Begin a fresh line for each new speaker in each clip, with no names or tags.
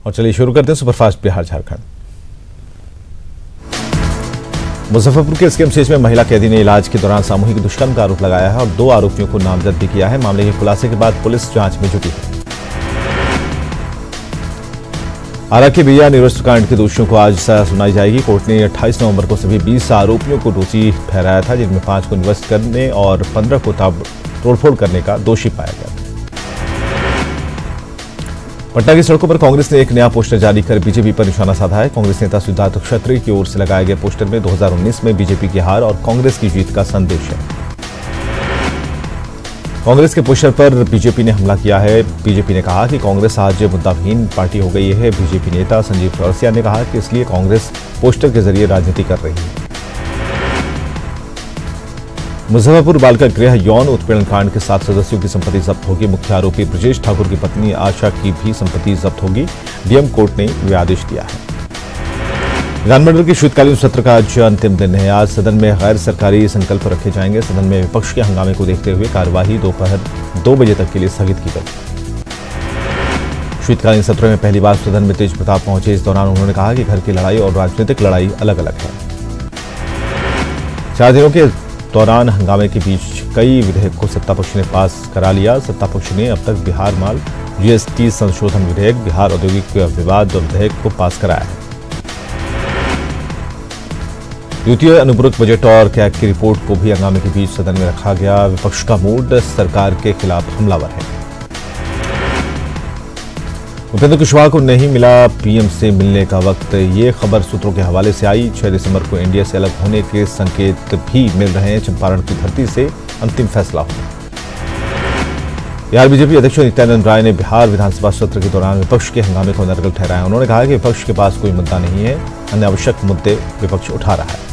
और चलिए शुरू करते हैं सुपरफास्ट बिहार झारखंड। मुजफ्फरपुर के एसकेएमसीएच में महिला कैदी ने इलाज के दौरान सामूहिक दुष्कर्म का आरोप लगाया है और 2 आरोपियों को नामजद भी किया है। मामले के खुलासे के बाद पुलिस जांच में जुटी है। आरा के बिया निरस्त कांड के दोषियों को आज सजा सुनाई जाएगी। कोर्ट ने 28 नवंबर को सभी 20 आरोपियों को दोषी ठहराया था, जिनमें 5 को निरस्त करने और 15 को तोड़फोड़ करने का दोषी पाया गया था। पटना की सड़कों पर कांग्रेस ने एक नया पोस्टर जारी कर बीजेपी पर निशाना साधा है। कांग्रेस नेता सिद्धार्थ क्षत्रिय की ओर से लगाए गए पोस्टर में 2019 में बीजेपी की हार और कांग्रेस की जीत का संदेश है। कांग्रेस के पोस्टर पर बीजेपी ने हमला किया है। बीजेपी ने कहा कि कांग्रेस आज मुद्दाविहीन पार्टी हो गई है। बीजेपी नेता संजीव चौरसिया ने कहा कि इसलिए कांग्रेस पोस्टर के जरिए राजनीति कर रही है। मुजफ्फरपुर बालिका गृह यौन उत्पीड़न कांड के 7 सदस्यों की संपत्ति जब्त होगी। मुख्य आरोपी ब्रजेश ठाकुर की पत्नी आशा की भी संपत्ति जब्त होगी। डीएम कोर्ट ने यह आदेश दिया है। विधानमंडल के शीतकालीन सत्र का आज अंतिम दिन है। आज सदन में गैर सरकारी संकल्प रखे जाएंगे। सदन में विपक्ष के हंगामे को देखते हुए कार्यवाही दोपहर 2 बजे तक के लिए स्थगित की गई। शीतकालीन सत्र में पहली बार सदन में तेज प्रताप पहुंचे। इस दौरान उन्होंने कहा कि घर की लड़ाई और राजनीतिक लड़ाई अलग अलग है। 4 दिनों के दौरान हंगामे के बीच कई विधेयक को सत्तापक्ष ने पास करा लिया। सत्तापक्ष ने अब तक बिहार माल जीएसटी संशोधन विधेयक, बिहार औद्योगिक विवाद विधेयक को पास कराया है। द्वितीय अनुपूरक बजट और कैग की रिपोर्ट को भी हंगामे के बीच सदन में रखा गया। विपक्ष का मूड सरकार के खिलाफ हमलावर है। उपेंद्र कुशवाहा को नहीं मिला पीएम से मिलने का वक्त। ये खबर सूत्रों के हवाले से आई। 6 दिसंबर को एनडीए से अलग होने के संकेत भी मिल रहे हैं। चंपारण की धरती से अंतिम फैसला होगा। बिहार बीजेपी अध्यक्ष नित्यानंद राय ने बिहार विधानसभा सत्र के दौरान विपक्ष के हंगामे को नरगल ठहराया। उन्होंने कहा कि विपक्ष के पास कोई मुद्दा नहीं है, अन्य आवश्यक मुद्दे विपक्ष उठा रहा है।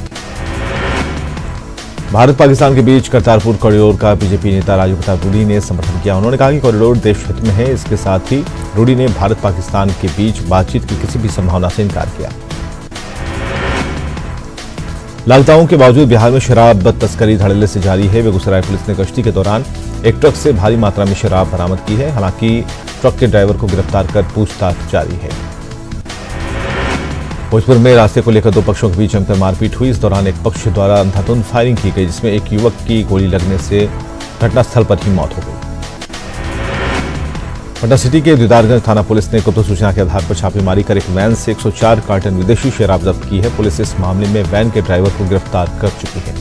भारत पाकिस्तान के बीच करतारपुर कॉरिडोर का बीजेपी नेता राजू प्रताप रूडी ने समर्थन किया। उन्होंने कहा कि कॉरिडोर देश हित में है। इसके साथ ही रूडी ने भारत पाकिस्तान के बीच बातचीत की किसी भी संभावना से इनकार किया। लापताओं के बावजूद बिहार में शराब तस्करी धड़ल्ले से जारी है। बेगूसराय पुलिस ने गश्ती के दौरान एक ट्रक से भारी मात्रा में शराब बरामद की है। हालांकि ट्रक के ड्राइवर को गिरफ्तार कर पूछताछ जारी है। भोजपुर में रास्ते को लेकर 2 पक्षों के बीच जमकर मारपीट हुई। इस दौरान एक पक्ष द्वारा अंधाधुंध फायरिंग की गई, जिसमें एक युवक की गोली लगने से घटनास्थल पर ही मौत हो गई। पटना सिटी के दीदारगंज थाना पुलिस ने गुप्त सूचना के आधार पर छापेमारी कर एक वैन से 104 कार्टन विदेशी शराब जब्त की है। पुलिस इस मामले में वैन के ड्राइवर को गिरफ्तार कर चुकी है।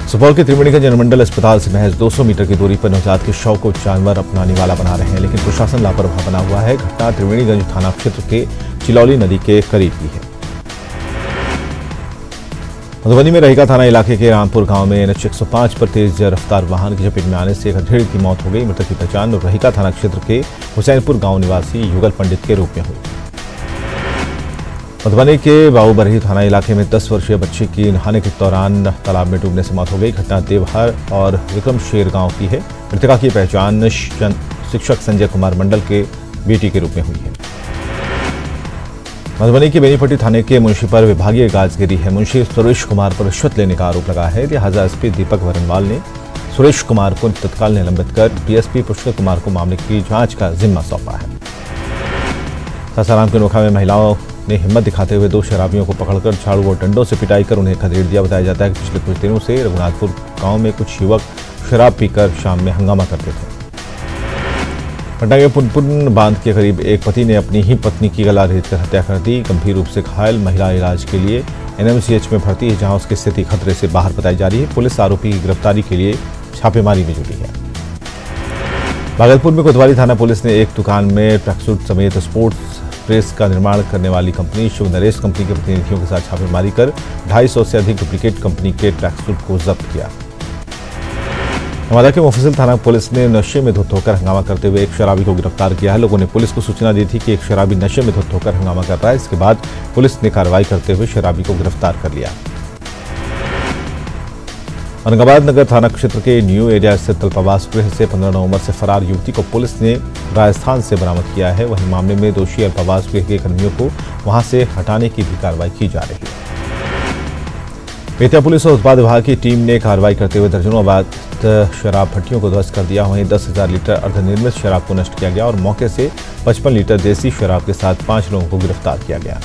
सुपौल के त्रिवेणीगंज अनुमंडल अस्पताल से महज 200 मीटर की दूरी पर नवजात के शव को जानवर अपनाने वाला बना रहे हैं, लेकिन प्रशासन लापरवाह बना हुआ है। घटना त्रिवेणीगंज थाना क्षेत्र के चिलौली नदी के करीब की है। मधुबनी में रहिका थाना इलाके के रामपुर गांव में NH 105 पर तेज रफ्तार वाहन की चपेट में आने से एक अधेड़ की मौत हो गई। मृतक की पहचान रहिका थाना क्षेत्र के हुसैनपुर गांव निवासी युगल पंडित के रूप में हुई। मधुबनी के बाबूबरही थाना इलाके में 10 वर्षीय बच्चे की नहाने के दौरान तालाब में डूबने से मौत हो गई। घटना देवहर और विक्रमशेर गांव की है। मृतका की पहचान शिक्षक संजय कुमार मंडल के बेटी के रूप में हुई है। मधुबनी के बेनीपट्टी थाने के मुंशी पर विभागीय गाजगिरी है। मुंशी सुरेश कुमार पर रिश्वत लेने का आरोप लगा है। लिहाजा एसपी दीपक वरनवाल ने सुरेश कुमार को तत्काल निलंबित कर डीएसपी पुष्कर कुमार को मामले की जांच का जिम्मा सौंपा है। सासाराम के नोखा में महिलाओं ने हिम्मत दिखाते हुए 2 शराबियों को पकड़कर झाड़ू और डंडों से पिटाई कर उन्हें खदेड़ दिया। बताया जाता है कि पिछले कुछ दिनों से रघुनाथपुर गांव में कुछ युवक शराब पीकर शाम में हंगामा करते थे। पटना के पुनपुन बांध के करीब एक पति ने अपनी ही पत्नी की गला रेतकर हत्या कर दी। गंभीर रूप से घायल महिला इलाज के लिए एनएमसीएच में भर्ती है, जहां उसकी स्थिति खतरे से बाहर बताई जा रही है। पुलिस आरोपी की गिरफ्तारी के लिए छापेमारी में जुटी है। भागलपुर में कोतवाली थाना पुलिस ने एक दुकान में ट्रैकसूट समेत स्पोर्ट्स ड्रेस का निर्माण करने वाली कंपनी शिव नरेश कंपनी के प्रतिनिधियों के साथ छापेमारी कर 250 से अधिक डुप्लीकेट कंपनी के ट्रैकसूट को जब्त किया। नवादा के मुफस्सिल थाना पुलिस ने नशे में धुत होकर हंगामा करते हुए एक शराबी को गिरफ्तार किया है। लोगों ने पुलिस को सूचना दी थी कि एक शराबी नशे में धुत होकर हंगामा कर रहा है। इसके बाद पुलिस ने कार्रवाई करते हुए शराबी को गिरफ्तार कर लिया। औरंगाबाद नगर थाना क्षेत्र के न्यू एरिया स्थित अल्पावास गृह से 15 नवंबर से फरार युवती को पुलिस ने राजस्थान से बरामद किया है। वहीं मामले में दोषी अल्पावास गृह के कर्मियों को वहां से हटाने की भी कार्रवाई की जा रही है। बेतिया पुलिस और उत्पाद विभाग की टीम ने कार्रवाई करते हुए दर्जनों अवैध शराब भट्टियों को ध्वस्त कर दिया। वहीं 10,000 लीटर अर्धनिर्मित शराब को नष्ट किया गया और मौके से 55 लीटर देसी शराब के साथ 5 लोगों को गिरफ्तार किया गया।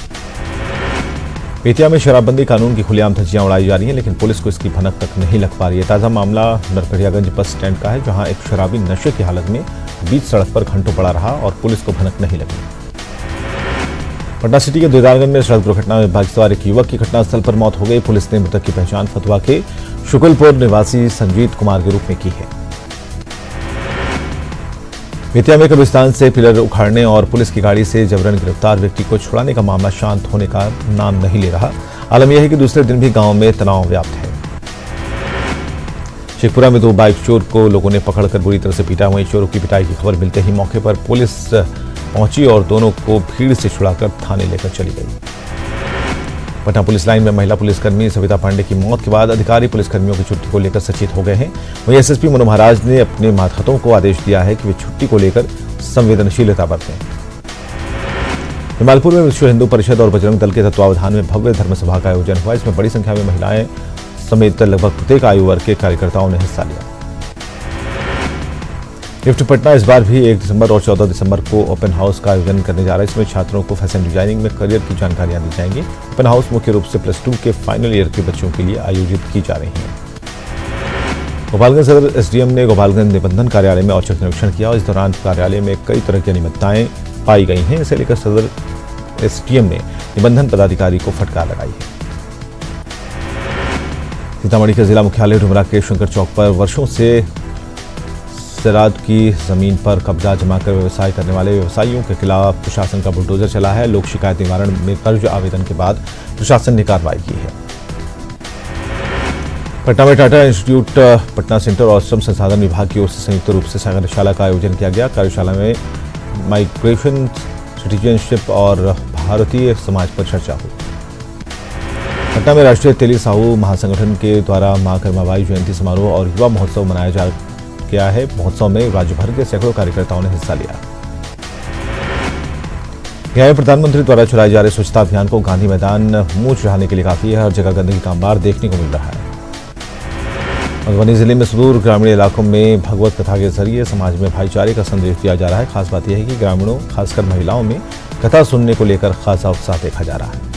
बेतिया में शराबबंदी कानून की खुलेआम धज्जियां उड़ाई जा रही हैं, लेकिन पुलिस को इसकी भनक तक नहीं लग पा रही है। ताजा मामला नरकड़ियागंज बस स्टैंड का है, जहां एक शराबी नशे की हालत में बीच सड़क पर घंटों पड़ा रहा और पुलिस को भनक नहीं लगी। पटना सिटी के दीदारगंज में सड़क दुर्घटना में बाइक सवार एक युवक की घटनास्थल पर मौत हो गई। पुलिस ने मृतक की पहचान फतवा के शुक्लपुर निवासी संजीत कुमार के रूप में की है। बेतिया में कब्रिस्तान से पिलर उखाड़ने और पुलिस की गाड़ी से जबरन गिरफ्तार व्यक्ति को छुड़ाने का मामला शांत होने का नाम नहीं ले रहा। आलम यह है कि दूसरे दिन भी गांव में तनाव व्याप्त है। शेखपुरा में 2 बाइक चोर को लोगों ने पकड़कर बुरी तरह से पीटा। वहीं चोरों की पिटाई की खबर मिलते ही मौके पर पुलिस पहुंची और दोनों को भीड़ से छुड़ाकर थाने लेकर चली गई। पटना पुलिस लाइन में महिला पुलिसकर्मी सविता पांडे की मौत के बाद अधिकारी पुलिसकर्मियों की छुट्टी को लेकर सचेत हो गए हैं। वहीं एसएसपी मनु महाराज ने अपने मातहतों को आदेश दिया है कि वे छुट्टी को लेकर संवेदनशीलता बरतें। जमालपुर में विश्व हिंदू परिषद और बजरंग दल के तत्वावधान में भव्य धर्मसभा का आयोजन हुआ। इसमें बड़ी संख्या में महिलाएं समेत लगभग प्रत्येक आयु वर्ग के कार्यकर्ताओं ने हिस्सा लिया। गिफ्ट पटना इस बार भी 1 दिसंबर और 14 दिसंबर को ओपन हाउस का आयोजन करने जा रहा है। इसमें छात्रों को फैशन डिजाइनिंग में करियर की जानकारियां दी जाएंगी। ओपन हाउस मुख्य रूप से +2 के फाइनल ईयर के बच्चों के लिए आयोजित की जा रही है। गोपालगंज सदर एसडीएम ने गोपालगंज निबंधन कार्यालय में औचक निरीक्षण किया और इस दौरान कार्यालय में कई तरह की अनियमितताएं पाई गई हैं। इसे लेकर सदर एसडीएम ने निबंधन पदाधिकारी को फटकार लगाई है। सीतामढ़ी के जिला मुख्यालय डुमरा के शंकर चौक पर वर्षों से सराद की जमीन पर कब्जा जमाकर व्यवसाय करने वाले व्यवसायियों के खिलाफ प्रशासन का बुलडोजर चला है। लोक शिकायत निवारण में दर्ज आवेदन के बाद प्रशासन ने कार्रवाई की है। पटना में टाटा इंस्टीट्यूट पटना सेंटर और श्रम संसाधन विभाग की ओर से संयुक्त रूप से कार्यशाला का आयोजन किया गया। कार्यशाला में माइग्रेशन, सिटीजनशिप और भारतीय समाज पर चर्चा हुई। पटना में राष्ट्रीय तेली साहू महासंगठन के द्वारा मां कर्माबाई जयंती समारोह और युवा महोत्सव मनाया जा गया है। महोत्सव में राज्य भर के सैकड़ों कार्यकर्ताओं ने हिस्सा लिया। गया में प्रधानमंत्री द्वारा चलाए जा रहे स्वच्छता अभियान को गांधी मैदान मुंह चढ़ाने के लिए काफी है। हर जगह गंदगी का अंबार देखने को मिल रहा है। मधुबनी जिले में सुदूर ग्रामीण इलाकों में भगवत कथा के जरिए समाज में भाईचारे का संदेश दिया जा रहा है। खास बात यह है कि ग्रामीणों, खासकर महिलाओं में कथा सुनने को लेकर खासा उत्साह देखा जा रहा है।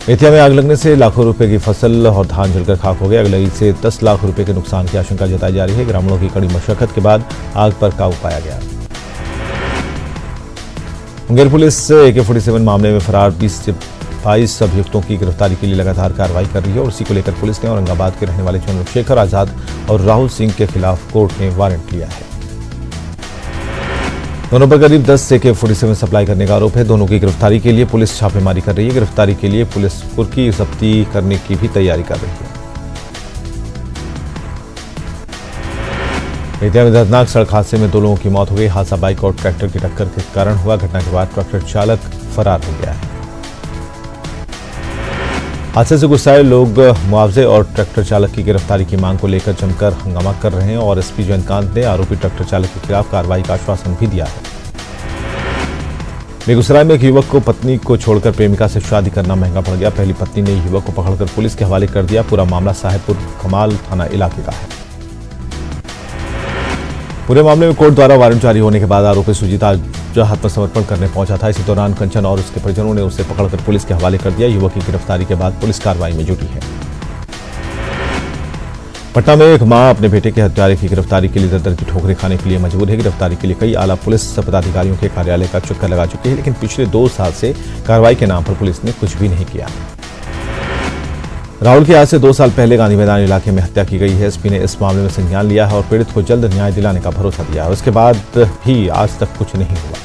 बेतिया में आग लगने से लाखों रुपए की फसल और धान जलकर खाक हो गए। आगलगी से 10 लाख रुपए के नुकसान की आशंका जताई जा रही है। ग्रामीणों की कड़ी मशक्कत के बाद आग पर काबू पाया गया। मुंगेर पुलिस AK-47 मामले में फरार 20 से 22 अभियुक्तों की गिरफ्तारी के लिए लगातार कार्रवाई कर रही है और इसी को लेकर पुलिस ने औरंगाबाद के रहने वाले चंद्रशेखर आजाद और राहुल सिंह के खिलाफ कोर्ट ने वारंट लिया है। दोनों पर करीब 10 AK-47 सप्लाई करने का आरोप है। दोनों की गिरफ्तारी के लिए पुलिस छापेमारी कर रही है। गिरफ्तारी के लिए पुलिस कुर्की जब्ती करने की भी तैयारी कर रही है। बेतिया में दर्दनाक सड़क हादसे में 2 लोगों की मौत हो गई। हादसा बाइक और ट्रैक्टर की टक्कर के कारण हुआ। घटना के बाद ट्रैक्टर चालक फरार हो गया है। हादसे से गुस्साए लोग मुआवजे और ट्रैक्टर चालक की गिरफ्तारी की मांग को लेकर जमकर हंगामा कर रहे हैं और एसपी जयंतकांत ने आरोपी ट्रैक्टर चालक के खिलाफ कार्रवाई का आश्वासन भी दिया है। बेगूसराय में एक युवक को पत्नी को छोड़कर प्रेमिका से शादी करना महंगा पड़ गया। पहली पत्नी ने युवक को पकड़कर पुलिस के हवाले कर दिया। पूरा मामला साहेबपुर कमाल थाना इलाके का है। पूरे मामले में कोर्ट द्वारा वारंट जारी होने के बाद आरोपी सुजीत आज आत्मसमर्पण करने पहुंचा था। इसी दौरान कंचन और उसके परिजनों ने उसे पकड़कर पुलिस के हवाले कर दिया। युवक की गिरफ्तारी के बाद पुलिस कार्रवाई में जुटी है। पटना में एक मां अपने बेटे के हत्यारे की गिरफ्तारी के लिए दर-दर की ठोकरें खाने के लिए मजबूर है। गिरफ्तारी के लिए कई आला पुलिस पदाधिकारियों के कार्यालय का चक्कर लगा चुके हैं, लेकिन पिछले 2 साल से कार्रवाई के नाम पर पुलिस ने कुछ भी नहीं किया। राहुल की आज से 2 साल पहले गांधी मैदान इलाके में हत्या की गई है। एसपी ने इस मामले में संज्ञान लिया है और पीड़ित को जल्द न्याय दिलाने का भरोसा दिया है। उसके बाद भी आज तक कुछ नहीं हुआ।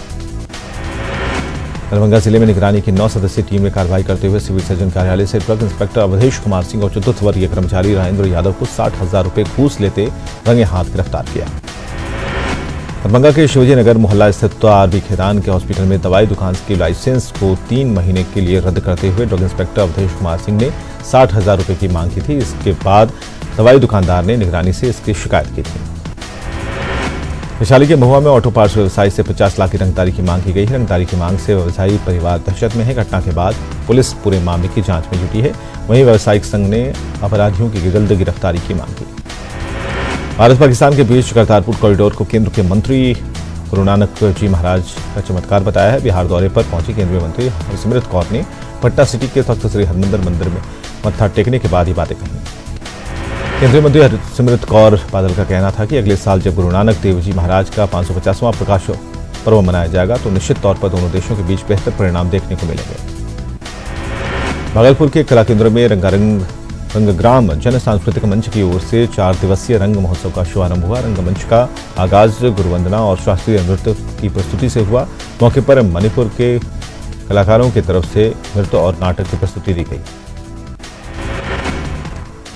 दरभंगा जिले में निगरानी की 9 सदस्यीय टीम ने कार्रवाई करते हुए सिविल सर्जन कार्यालय से ड्रग इंस्पेक्टर अवधेश कुमार सिंह और चतुर्थ वर्गीय कर्मचारी राजेंद्र यादव को 60,000 रुपए घूस लेते रंगे हाथ गिरफ्तार किया। दरभंगा के शिवाजी नगर मोहल्ला स्थित आरबी खेदान के हॉस्पिटल में दवाई दुकान के लाइसेंस को 3 महीने के लिए रद्द करते हुए ड्रग इंस्पेक्टर अवधेश कुमार सिंह ने 60,000 रुपए की मांग की थी। इसके बाद दवाई दुकानदार ने निगरानी से इसकी शिकायत की थी। वैशाली के महुआ में ऑटो पार्ट्स व्यवसायी से 50 लाख की रंगदारी की मांग की गई है। रंगदारी की मांग से व्यवसायी परिवार दहशत में है। घटना के बाद पुलिस पूरे मामले की जांच में जुटी है। वहीं व्यावसायिक संघ ने अपराधियों की जल्द गिरफ्तारी की मांग की। भारत पाकिस्तान के बीच करतारपुर कॉरिडोर को केंद्र के मंत्री गुरु नानक जी महाराज का चमत्कार बताया है। बिहार दौरे पर पहुंची केंद्रीय मंत्री हरसिमरत कौर ने पटना सिटी के तख्त श्री हरमंदिर मंदिर में मत्था टेकने के बाद ये बातें कही। केंद्रीय मंत्री हरसिमरत कौर बादल का कहना था कि अगले साल जब गुरु नानक देव जी महाराज का 550वां प्रकाश पर्व मनाया जाएगा तो निश्चित तौर पर दोनों देशों के बीच बेहतर परिणाम देखने को मिलेंगे। भागलपुर के कला केंद्र में रंगग्राम जन सांस्कृतिक मंच की ओर से 4 दिवसीय रंग महोत्सव का शुभारंभ हुआ। रंगमंच का आगाज गुरुवंदना और शास्त्रीय नृत्य की प्रस्तुति से हुआ। मौके पर मणिपुर के कलाकारों की तरफ से नृत्य और नाटक की प्रस्तुति दी गई।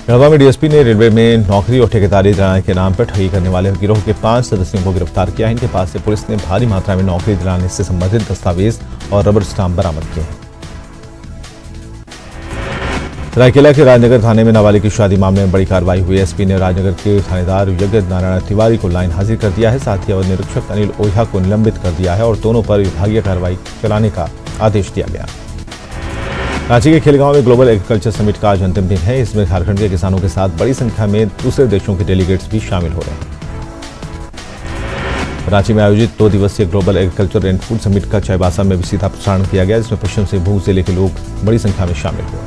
गढ़वा में डीएसपी ने रेलवे में नौकरी और ठेकेदारी दिलाने के नाम पर ठगी करने वाले गिरोह के 5 सदस्यों को गिरफ्तार किया है। इनके पास से पुलिस ने भारी मात्रा में नौकरी दिलाने से संबंधित दस्तावेज और रबर स्टाम्प बरामद किए हैं। सरायकेला के राजनगर थाने में नाबालिग की शादी मामले में बड़ी कार्रवाई हुई। एसपी ने राजनगर के थानेदार यज्ञ नारायण तिवारी को लाइन हाजिर कर दिया है। साथ ही अवर निरीक्षक अनिल ओझा को निलंबित कर दिया है और दोनों पर विभागीय कार्रवाई चलाने का आदेश दिया गया। रांची के खेलगांव में ग्लोबल एग्रीकल्चर समिट का आज अंतिम दिन है। इसमें झारखंड के किसानों के साथ बड़ी संख्या में दूसरे देशों के डेलीगेट्स भी शामिल हो रहे हैं। रांची में आयोजित 2 दिवसीय global agriculture and food summit का चाईबासा में भी सीधा प्रसारण किया गया, जिसमें पश्चिम सिंहभूम जिले के लोग बड़ी संख्या में शामिल हुए।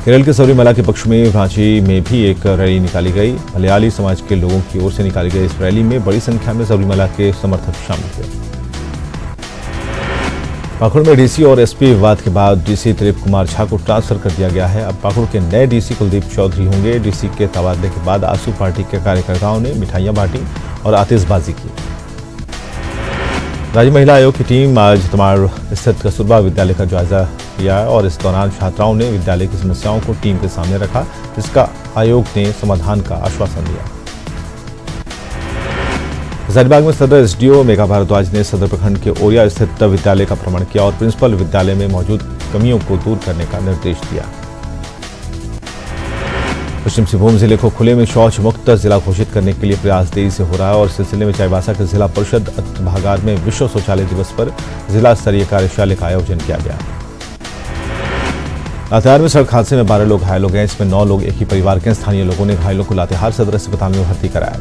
केरल के सबरीमला के पक्ष में रांची में भी एक रैली निकाली गई। मलयाली समाज के लोगों की ओर से निकाली गई इस रैली में बड़ी संख्या में सबरीमला के समर्थक शामिल हुए। पाकुड़ में डीसी और एसपी विवाद के बाद डीसी दिलीप कुमार झा को ट्रांसफर कर दिया गया है। अब पाकुड़ के नए डीसी कुलदीप चौधरी होंगे। डीसी के तबादले के बाद आसू पार्टी के कार्यकर्ताओं ने मिठाइयां बांटी और आतिशबाजी की। राज्य महिला आयोग की टीम आज तमाड़ स्थित कस्तूरबा विद्यालय का जायजा लिया और इस दौरान छात्राओं ने विद्यालय की समस्याओं को टीम के सामने रखा, जिसका आयोग ने समाधान का आश्वासन दिया। हजारीबाग में सदर एसडीओ मेघा भारद्वाज ने सदर प्रखंड के ओरिया स्थित विद्यालय का भ्रमण किया और प्रिंसिपल विद्यालय में मौजूद कमियों को दूर करने का निर्देश दिया। पश्चिम सिंहभूम जिले को खुले में शौच मुक्त जिला घोषित करने के लिए प्रयास तेजी से हो रहा है और इस सिलसिले में चाईबासा के जिला परिषद भागार में विश्व शौचालय दिवस पर जिला स्तरीय कार्यशाला का आयोजन किया गया। लातेहार में सड़क हादसे में 12 लोग घायल हो गए, इसमें 9 लोग एक ही परिवार के। स्थानीय लोगों ने घायलों को लातेहार सदर अस्पताल में भर्ती कराया।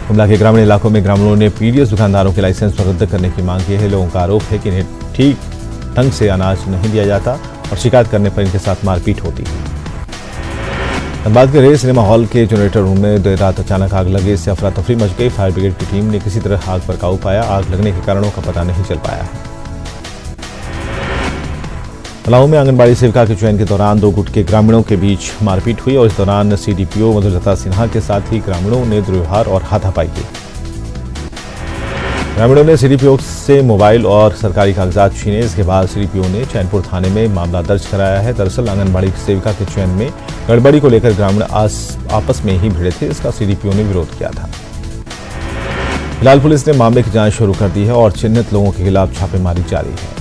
गुमला के ग्रामीण इलाकों में ग्रामीणों ने पीडीएस दुकानदारों के लाइसेंस रद्द करने की मांग की है। लोगों का आरोप है कि इन्हें ठीक ढंग से अनाज नहीं दिया जाता और शिकायत करने पर इनके साथ मारपीट होती है। धनबाद के रे सिनेमा हॉल के जनरेटर रूम में देर रात अचानक आग लगे, इससे अफरा तफरी मच गई। फायर ब्रिगेड की टीम ने किसी तरह आग पर काबू पाया। आग लगने के कारणों का पता नहीं चल पाया है। पलामू में आंगनबाड़ी सेविका के चयन के दौरान 2 गुट के ग्रामीणों के बीच मारपीट हुई और इस दौरान सीडीपीओ मधुलता सिन्हा के साथ ही ग्रामीणों ने दुर्व्यवहार और हाथापाई की। ग्रामीणों ने सीडीपीओ से मोबाइल और सरकारी कागजात छीने। इसके बाद सीडीपीओ ने चैनपुर थाने में मामला दर्ज कराया है। दरअसल आंगनबाड़ी सेविका के चयन में गड़बड़ी को लेकर ग्रामीण आपस में ही भिड़े थे, इसका सीडीपीओ ने विरोध किया था। फिलहाल पुलिस ने मामले की जांच शुरू कर दी है और चिन्हित लोगों के खिलाफ छापेमारी जारी है।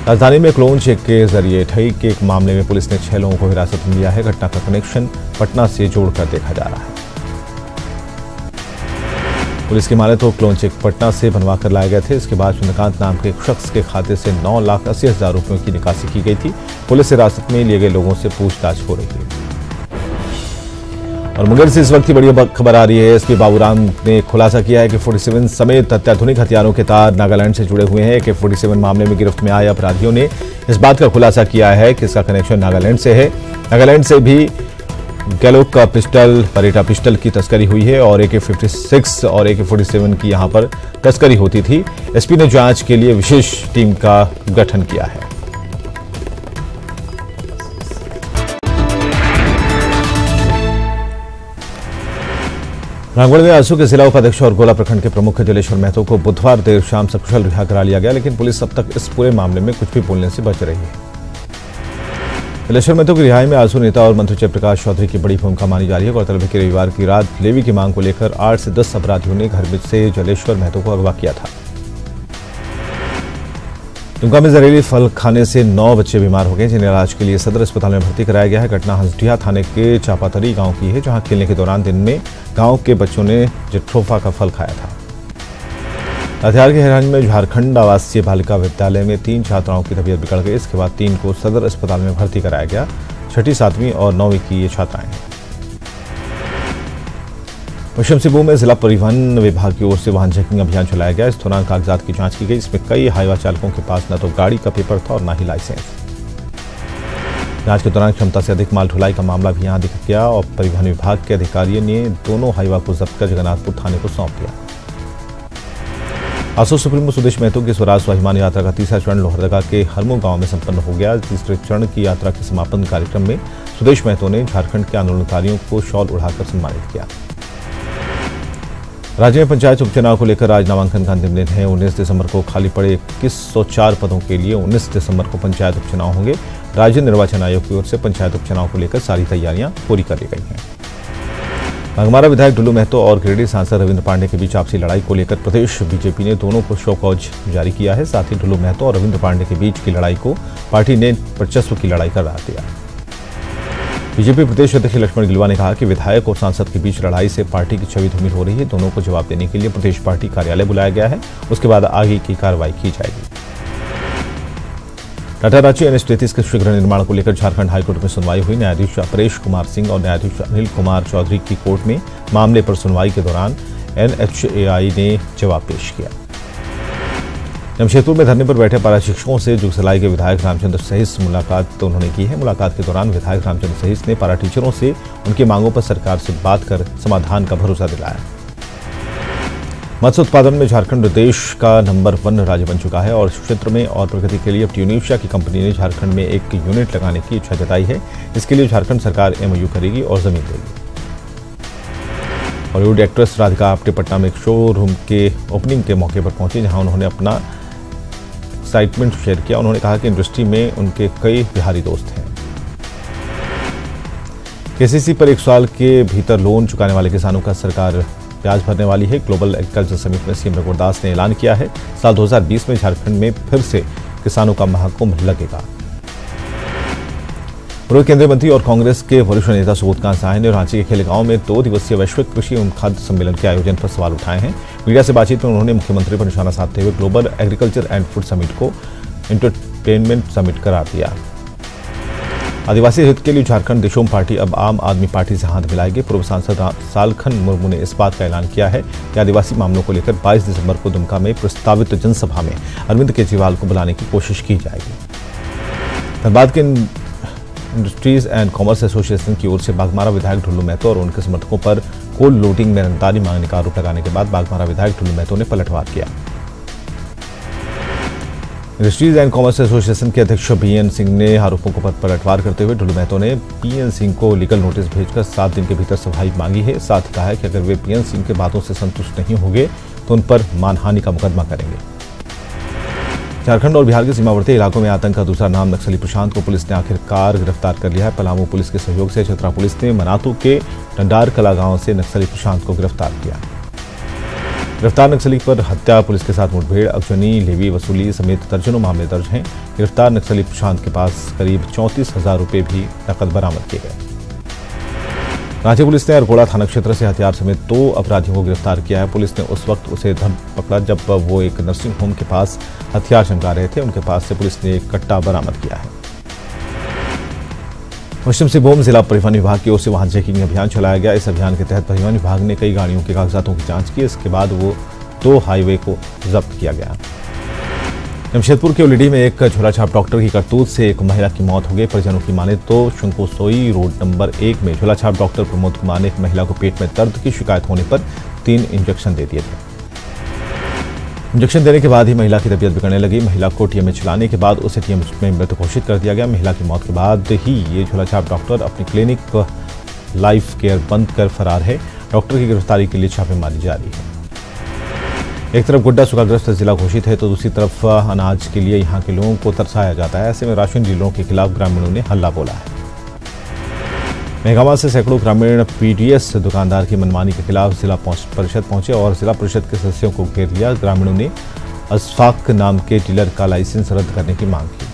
राजधानी में क्लोन चेक के जरिए ठगी के एक मामले में पुलिस ने 6 लोगों को हिरासत में लिया है। घटना का कनेक्शन पटना से जोड़कर देखा जा रहा है। पुलिस की माने तो क्लोन चेक पटना से बनवा कर लाए गए थे। इसके बाद चंद्रकांत नाम के एक शख्स के खाते से 9,80,000 रुपयों की निकासी की गई थी। पुलिस से हिरासत में लिए गए लोगों से पूछताछ हो रही है। और मुंगेर से इस वक्त की बड़ी खबर आ रही है। एसपी बाबूराम ने खुलासा किया है कि 47 समेत अत्याधुनिक हथियारों के तार नागालैंड से जुड़े हुए हैं। AK-47 मामले में गिरफ्त में आए अपराधियों ने इस बात का खुलासा किया है कि इसका कनेक्शन नागालैंड से है। नागालैंड से भी गैलोक का पिस्टल, बरेटा पिस्टल की तस्करी हुई है और AK-56 और AK-47 की यहां पर तस्करी होती थी। एसपी ने जांच के लिए विशेष टीम का गठन किया है। रामगढ़ में आसू के जिला उपाध्यक्ष और गोला प्रखंड के प्रमुख जलेश्वर महतो को बुधवार देर शाम सकुशल रिहा करा लिया गया, लेकिन पुलिस अब तक इस पूरे मामले में कुछ भी बोलने से बच रही है। जलेश्वर महतो की रिहाई में आसू नेता और मंत्री जयप्रकाश चौधरी की बड़ी भूमिका मानी जा रही है। गौरतलब है कि रविवार की रात लेवी की मांग को लेकर 8 से 10 अपराधियों ने घर से जलेश्वर महतो को अगवा किया था। दुमका में जहरीली फल खाने से 9 बच्चे बीमार हो गए, जिन्हें इलाज के लिए सदर अस्पताल में भर्ती कराया गया है। घटना हंसडीहा थाने के चापातरी गांव की है, जहां खेलने के दौरान दिन में गांव के बच्चों ने जिट्रोफा का फल खाया था। लातेहार के हैरान में झारखंड आवासीय बालिका विद्यालय में 3 छात्राओं की तबीयत बिगड़ गई। इसके बाद 3 को सदर अस्पताल में भर्ती कराया गया। 6ठी, 7वीं और 9वीं की ये छात्राएं हैं। पश्चिम सिंहभूम में जिला परिवहन विभाग की ओर से वाहन चेकिंग अभियान चलाया गया। इस दौरान कागजात की जांच की गई। इसमें कई हाईवा चालकों के पास न तो गाड़ी का पेपर था और न ही लाइसेंस। जांच के दौरान क्षमता से अधिक माल ढुलाई का मामला भी यहां दिख गया और परिवहन विभाग के अधिकारियों ने दोनों हाईवा को जब्त कर जगन्नाथपुर थाने को सौंप दिया। आसो सुप्रीमो सुदेश महतो की स्वराज स्वाभिमान यात्रा का तीसरा चरण लोहरदगा के हरमो गांव में संपन्न हो गया। तीसरे चरण की यात्रा के समापन कार्यक्रम में सुदेश महतो ने झारखंड के आंदोलनकारियों को शॉल उड़ाकर सम्मानित किया। राज्य में पंचायत उपचुनाव को लेकर आज नामांकन का अंतिम दिन है। 19 दिसंबर को खाली पड़े 2104 पदों के लिए 19 दिसंबर को पंचायत उपचुनाव होंगे। राज्य निर्वाचन आयोग की ओर से पंचायत उपचुनाव को लेकर सारी तैयारियां पूरी कर ली गई हैं। बाघमारा विधायक ढुल्लू महतो और गिरिडीह सांसद रविंद्र पांडे के बीच आपसी लड़ाई को लेकर प्रदेश बीजेपी ने दोनों को शो कॉज जारी किया है। साथ ही ढुल्लू महतो और रविंद्र पांडे के बीच की लड़ाई को पार्टी ने वर्चस्व की लड़ाई करार दिया। बीजेपी प्रदेश अध्यक्ष लक्ष्मण गिलुआ ने कहा कि विधायक और सांसद के बीच लड़ाई से पार्टी की छवि धूमिल हो रही है। दोनों को जवाब देने के लिए प्रदेश पार्टी कार्यालय बुलाया गया है। उसके बाद आगे की कार्रवाई की जाएगी। टाटा रांची एनएच-33 के शीघ्र निर्माण को लेकर झारखंड हाईकोर्ट में सुनवाई हुई। न्यायाधीश परेश कुमार सिंह और न्यायाधीश अनिल कुमार चौधरी की कोर्ट में मामले पर सुनवाई के दौरान एनएचएआई ने जवाब पेश किया। जमशेदपुर में धरने पर बैठे पारा शिक्षकों से जुगसलाई के विधायक रामचंद्र सहिस मुलाकात उन्होंने की है। मुलाकात के दौरान विधायक रामचंद्र सहिस ने पारा टीचरों से उनकी मांगों पर सरकार से बात कर समाधान का भरोसा दिलाया। मत्स्य उत्पादन में झारखंड देश का नंबर 1 राज्य बन चुका है और इस क्षेत्र में और प्रगति के लिए ट्यूनीशिया की कंपनी ने झारखंड में एक यूनिट लगाने की इच्छा जताई है। इसके लिए झारखंड सरकार MOU करेगी और जमीन देगी। बॉलीवुड एक्ट्रेस राधिका आप्टे पटना में एक शोरूम के ओपनिंग के मौके पर पहुंची, जहां उन्होंने अपना एक्साइटमेंट शेयर किया। उन्होंने कहा कि इंडस्ट्री में उनके कई बिहारी दोस्त हैं। KCC पर 1 साल के भीतर लोन चुकाने वाले किसानों का सरकार ब्याज भरने वाली है। ग्लोबल एग्रीकल्चर समिट में CM रघुवर दास ने ऐलान किया है, साल 2020 में झारखंड में फिर से किसानों का महाकुंभ लगेगा। पूर्व केंद्रीय मंत्री और कांग्रेस के वरिष्ठ नेता सुबोधकांत सहाय ने रांची के खेलगांव में 2 दिवसीय वैश्विक कृषि एवं खाद्य सम्मेलन के आयोजन पर सवाल उठाए हैं। मीडिया से बातचीत में उन्होंने मुख्यमंत्री पर निशाना साधते हुए global agriculture and food summit को एंटरटेनमेंट समिट करार दिया। आदिवासी हित के लिए झारखंड दिशोम पार्टी अब आम आदमी पार्टी से हाथ मिलाएगी। पूर्व सांसद सालखन मुर्मू ने इस बात का ऐलान किया है कि आदिवासी मामलों को लेकर 22 दिसंबर को दुमका में प्रस्तावित जनसभा में अरविंद केजरीवाल को बुलाने की कोशिश की जाएगी। धनबाद के इंडस्ट्रीज एंड कॉमर्स एसोसिएशन की ओर से बाघमारा विधायक ढुल्लू महतो और उनके समर्थकों पर कोल्ड लोडिंग में रंगदारी मांगने का आरोप लगाने के बाद बाघमारा विधायक ढुल्लू महतो ने पलटवार किया। इंडस्ट्रीज एंड कॉमर्स एसोसिएशन के अध्यक्ष BN सिंह ने आरोपों को पलटवार करते हुए ढुल्लू महतो ने PN सिंह को लीगल नोटिस भेजकर 7 दिन के भीतर सफाई मांगी है। साथ ही कहा है कि अगर वे PN सिंह के बातों से संतुष्ट नहीं होंगे तो उन पर मानहानि का मुकदमा करेंगे। झारखंड और बिहार के सीमावर्ती इलाकों में आतंक का दूसरा नाम नक्सली प्रशांत को पुलिस ने आखिरकार गिरफ्तार कर लिया है। पलामू पुलिस के सहयोग से चतरा पुलिस ने मनातू के डंडार कला गांव से नक्सली प्रशांत को गिरफ्तार किया। गिरफ्तार नक्सली पर हत्या, पुलिस के साथ मुठभेड़, अगजनी, लेवी वसूली समेत दर्जनों मामले दर्ज हैं। गिरफ्तार नक्सली प्रशांत के पास करीब 34,000 रुपये भी नकद बरामद किए गए। रांची पुलिस ने अरगोड़ा थाना क्षेत्र से हथियार समेत 2 अपराधियों को गिरफ्तार किया है। पुलिस ने उस वक्त उसे पकड़ा जब वो एक नर्सिंग होम के पास हथियार चमका रहे थे। उनके पास से पुलिस ने एक कट्टा बरामद किया है। पश्चिम सिंहभूम जिला परिवहन विभाग की ओर से वाहन चेकिंग अभियान चलाया गया। इस अभियान के तहत परिवहन विभाग ने कई गाड़ियों के कागजातों की जांच की। इसके बाद वो 2 हाईवे को जब्त किया गया। जमशेदपुर के उलिडी में एक झोलाछाप डॉक्टर की करतूत से एक महिला की मौत हो गई। परिजनों की माने तो शंकुसोई रोड नंबर 1 में झोलाछाप डॉक्टर प्रमोद कुमार ने एक महिला को पेट में दर्द की शिकायत होने पर 3 इंजेक्शन दे दिए थे। इंजेक्शन देने के बाद ही महिला की तबीयत बिगड़ने लगी। महिला को TMH लाने के बाद उसे TMH में मृत घोषित कर दिया गया। महिला की मौत के बाद ही ये झोलाछाप डॉक्टर अपनी क्लिनिक लाइफ केयर बंद कर फरार है। डॉक्टर की गिरफ्तारी के लिए छापेमारी जारी है। एक तरफ गुड्डा सूखाग्रस्त जिला घोषित है तो दूसरी तरफ अनाज के लिए यहाँ के लोगों को तरसाया जाता है। ऐसे में राशन डीलरों के खिलाफ ग्रामीणों ने हल्ला बोला है। मेहगामा से सैकड़ों ग्रामीण PDS दुकानदार की मनमानी के खिलाफ जिला परिषद पहुंचे और जिला परिषद के सदस्यों को घेर लिया। ग्रामीणों ने अशफाक नाम के डीलर का लाइसेंस रद्द करने की मांग की।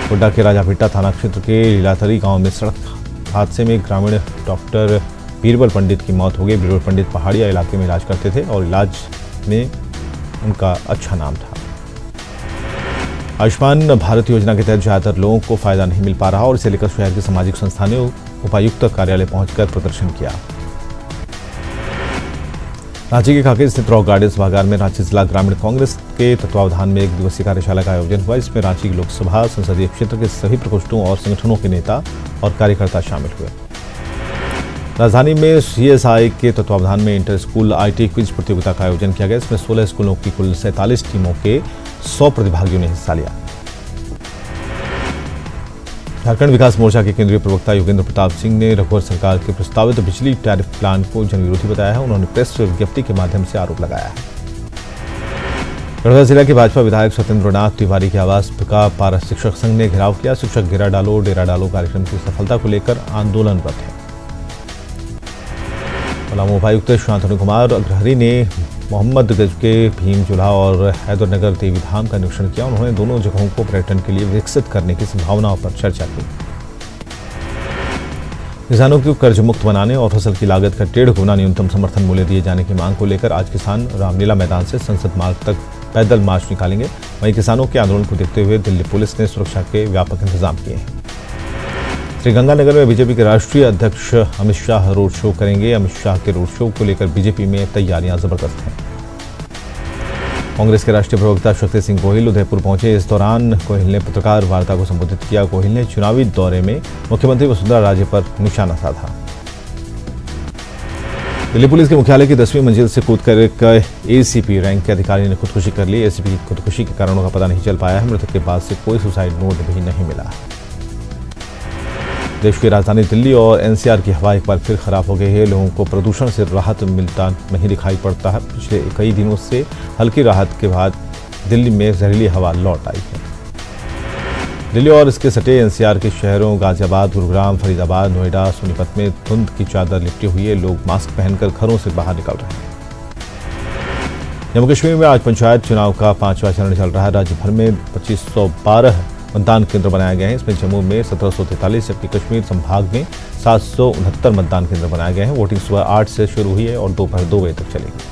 गोड्डा के राजाभिट्टा थाना क्षेत्र के लीलातरी गांव में सड़क हादसे में ग्रामीण डॉक्टर बीरबल पंडित की मौत हो गई। बीरबल पंडित पहाड़िया इलाके में इलाज करते थे और इलाज में उनका अच्छा नाम था। आयुष्मान भारत योजना के तहत ज्यादातर लोगों को फायदा नहीं मिल पा रहा और इसे लेकर शहर के सामाजिक संस्थाओं ने उपायुक्त कार्यालय पहुंचकर प्रदर्शन किया। रांची के कांकेर स्थित रॉक गार्डन सभागार में रांची जिला ग्रामीण कांग्रेस के तत्वावधान में 1 दिवसीय कार्यशाला का आयोजन हुआ। इसमें रांची लोकसभा संसदीय क्षेत्र के सभी प्रकोष्ठों और संगठनों के नेता और कार्यकर्ता शामिल हुए। राजधानी में CSI के तत्वावधान में इंटर स्कूल IT क्विज प्रतियोगिता का आयोजन किया गया। इसमें 16 स्कूलों की कुल 47 टीमों के 100 प्रतिभागियों ने हिस्सा लिया। झारखंड विकास मोर्चा के केंद्रीय प्रवक्ता योगेंद्र प्रताप सिंह ने रघुवर सरकार के प्रस्तावित बिजली टैरिफ प्लान को जनविरोधी बताया है। उन्होंने प्रेस विज्ञप्ति के माध्यम से आरोप लगाया है। गढ़वा जिला के भाजपा विधायक सत्येंद्रनाथ तिवारी के आवास का पारा शिक्षक संघ ने घेराव किया। शिक्षक डेरा डालो कार्यक्रम की सफलता को लेकर आंदोलनरत है। पलामू उपायुक्त शांतनु कुमार अग्रहरी ने मोहम्मदगंज के भीम जुला और हैदरनगर देवी धाम का निरीक्षण किया। उन्होंने दोनों जगहों को पर्यटन के लिए विकसित करने की संभावनाओं पर चर्चा की। किसानों को कर्ज मुक्त बनाने और फसल की लागत का 1.5 गुना न्यूनतम समर्थन मूल्य दिए जाने की मांग को लेकर आज किसान रामलीला मैदान से संसद मार्ग तक पैदल मार्च निकालेंगे। वहीं किसानों के आंदोलन को देखते हुए दिल्ली पुलिस ने सुरक्षा के व्यापक इंतजाम किए हैं। श्रीगंगानगर में बीजेपी के राष्ट्रीय अध्यक्ष अमित शाह रोड शो करेंगे। अमित शाह के रोड शो को लेकर बीजेपी में तैयारियां जबरदस्त हैं। कांग्रेस के राष्ट्रीय प्रवक्ता शक्ति सिंह गोहिल उदयपुर पहुंचे। इस दौरान गोहिल ने पत्रकार वार्ता को संबोधित किया। गोहिल ने चुनावी दौरे में मुख्यमंत्री वसुंधरा राजे पर निशाना साधा। दिल्ली पुलिस के मुख्यालय की 10वीं मंजिल से कूदकर एक ACP रैंक के अधिकारी ने खुदकुशी कर ली। ACP की खुदकुशी के कारणों का पता नहीं चल पाया है। मृतक के पास से कोई सुसाइड नोट भी नहीं मिला। देश की राजधानी दिल्ली और NCR की हवा एक बार फिर खराब हो गई है। लोगों को प्रदूषण से राहत मिलता नहीं दिखाई पड़ता है। पिछले कई दिनों से हल्की राहत के बाद दिल्ली में जहरीली हवा लौट आई है। दिल्ली और इसके सटे NCR के शहरों गाजियाबाद, गुरुग्राम, फरीदाबाद, नोएडा, सोनीपत में धुंध की चादर लिपटी हुई है। लोग मास्क पहनकर घरों से बाहर निकल रहे हैं। जम्मू कश्मीर में आज पंचायत चुनाव का 5वां चरण चल रहा है। राज्य भर में 2512 मतदान केंद्र बनाए गए हैं। इसमें जम्मू में 1743 जबकि कश्मीर संभाग में 769 मतदान केंद्र बनाए गए हैं। वोटिंग सुबह 8 से शुरू हुई है और दोपहर 2 बजे तक चलेगी।